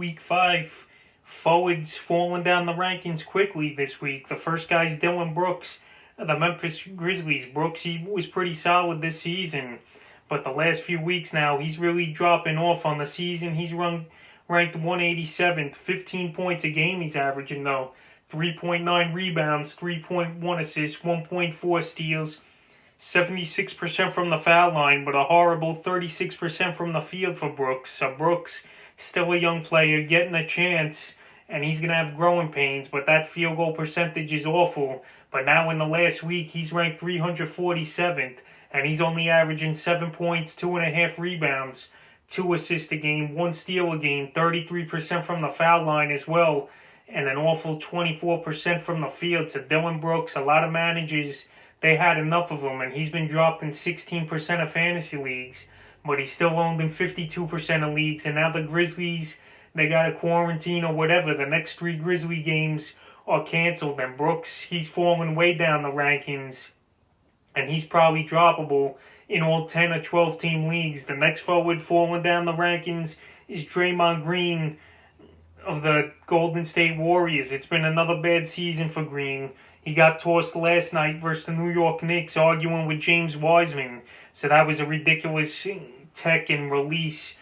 Week 5, forwards falling down the rankings quickly this week. The first guy's Dillon Brooks of the Memphis Grizzlies. Brooks, he was pretty solid this season, but the last few weeks now, he's really dropping off on the season. He's ranked 187th, 15 points a game he's averaging though, 3.9 rebounds, 3.1 assists, 1.4 steals, 76% from the foul line, but a horrible 36% from the field for Brooks. So Brooks, still a young player, getting a chance, and he's going to have growing pains, but that field goal percentage is awful. But now in the last week, he's ranked 347th, and he's only averaging 7 points, 2.5 rebounds, 2 assists a game, 1 steal a game, 33% from the foul line as well, and an awful 24% from the field. So Dillon Brooks, a lot of managers, they had enough of him, and he's been dropped in 16% of fantasy leagues, but he's still owned in 52% of leagues. And now the Grizzlies, they got a quarantine or whatever. The next 3 Grizzly games are canceled, and Brooks, he's falling way down the rankings, and he's probably droppable in all 10 or 12 team leagues. The next forward falling down the rankings is Draymond Green of the Golden State Warriors. It's been another bad season for Green. He got tossed last night versus the New York Knicks, arguing with James Wiseman. So that was a ridiculous tech and release,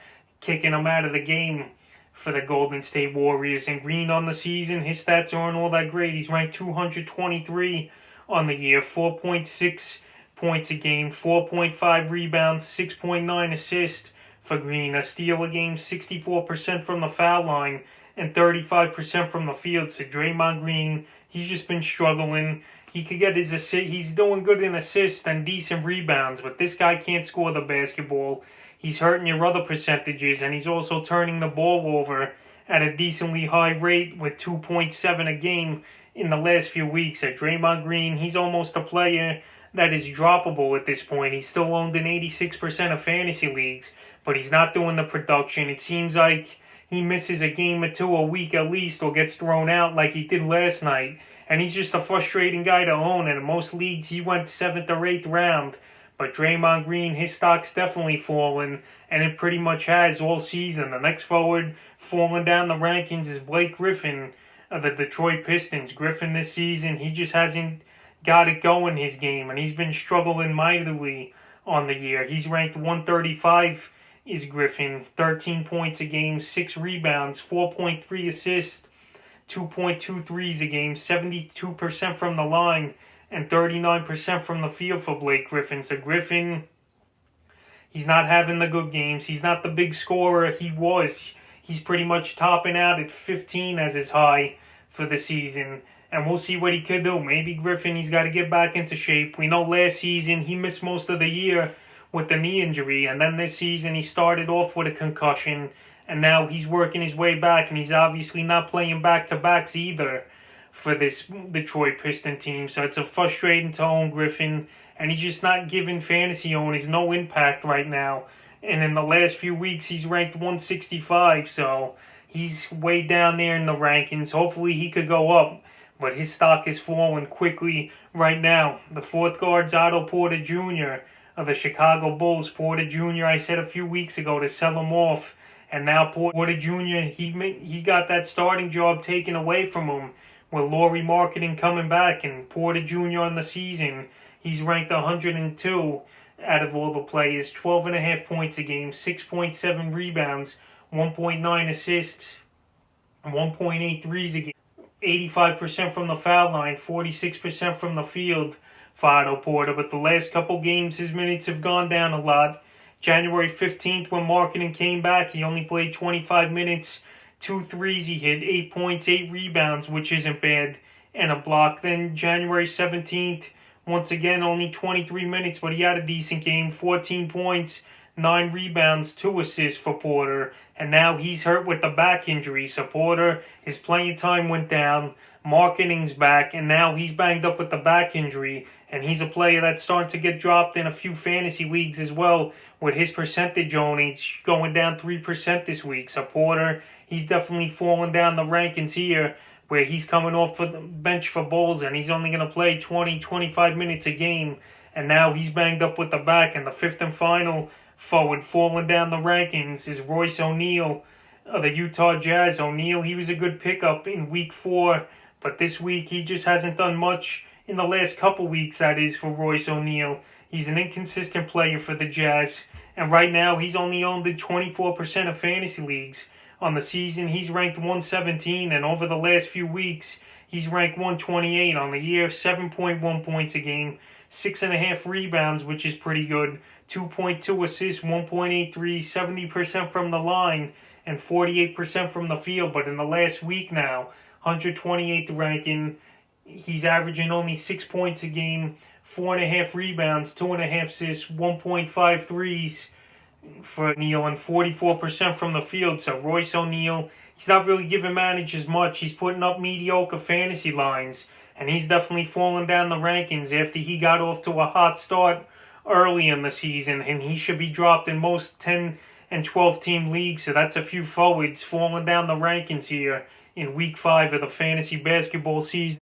kicking him out of the game for the Golden State Warriors. And Green on the season, his stats aren't all that great. He's ranked 223 on the year, 4.6 points a game, 4.5 rebounds, 6.9 assists for Green. A steal a game, 64% from the foul line, and 35% from the field. So Draymond Green, he's just been struggling. He could get his assist. He's doing good in assists and decent rebounds, but this guy can't score the basketball. He's hurting your other percentages, and he's also turning the ball over at a decently high rate with 2.7 a game in the last few weeks. At Draymond Green, he's almost a player that is droppable at this point. He's still owned in 86% of fantasy leagues, but he's not doing the production. It seems like he misses a game or 2 a week at least, or gets thrown out like he did last night. And he's just a frustrating guy to own. And in most leagues, he went 7th or 8th round. But Draymond Green, his stock's definitely fallen, and it pretty much has all season. The next forward falling down the rankings is Blake Griffin of the Detroit Pistons. Griffin this season, he just hasn't got it going, his game, and he's been struggling mightily on the year. He's ranked 135 is Griffin, 13 points a game, 6 rebounds, 4.3 assists, 2.2 threes a game, 72% from the line, and 39% from the field for Blake Griffin. So Griffin, he's not having the good games. He's not the big scorer he was. He's pretty much topping out at 15 as his high for the season. And we'll see what he could do. Maybe Griffin, he's got to get back into shape. We know last season he missed most of the year with the knee injury, and then this season he started off with a concussion, and now he's working his way back, and he's obviously not playing back-to-backs either for this Detroit Piston team. So it's a frustrating to own Griffin, and he's just not giving fantasy owners no impact right now. And in the last few weeks, he's ranked 165, so he's way down there in the rankings. Hopefully he could go up, but his stock is falling quickly right now. The fourth guard's Otto Porter Jr. of the Chicago Bulls. Porter Jr., I said a few weeks ago to sell him off, and now Porter Jr., he got that starting job taken away from him with Laurie Marketing coming back, and Porter Jr. on the season, he's ranked 102 out of all the players, 12.5 points a game, 6.7 rebounds, 1.9 assists, 1.8 threes a game, 85% from the foul line, 46% from the field for Otto Porter. But the last couple games, his minutes have gone down a lot. January 15th, when Marketing came back, he only played 25 minutes, 2 threes he hit, 8 points, 8 rebounds, which isn't bad, and a block. Then January 17th, once again, only 23 minutes, but he had a decent game, 14 points, 9 rebounds, 2 assists for Porter. And now he's hurt with the back injury. So Porter, his playing time went down, Marketing's back, and now he's banged up with the back injury. And he's a player that's starting to get dropped in a few fantasy leagues as well, with his percentage only going down 3% this week. So Porter, he's definitely falling down the rankings here, where he's coming off for the bench for Bulls, and he's only going to play 20, 25 minutes a game. And now he's banged up with the back. And the fifth and final forward falling down the rankings is Royce ONeal of the Utah Jazz. O'Neal, he was a good pickup in week 4, but this week he just hasn't done much in the last couple weeks, that is, for Royce ONeal. He's an inconsistent player for the Jazz, and right now he's only owned in 24% of fantasy leagues. On the season, he's ranked 117, and over the last few weeks, he's ranked 128 on the year, 7.1 points a game, 6.5 rebounds, which is pretty good, 2.2 assists, 1.83, 70% from the line, and 48% from the field. But in the last week now, 128th ranking, he's averaging only 6 points a game, 4.5 rebounds, 2.5 assists, 1.5 threes for O'Neal, and 44% from the field. So Royce ONeal, he's not really giving managers much. He's putting up mediocre fantasy lines, and he's definitely fallen down the rankings after he got off to a hot start early in the season, and he should be dropped in most 10 and 12 team leagues. So that's a few forwards falling down the rankings here in week 5 of the fantasy basketball season.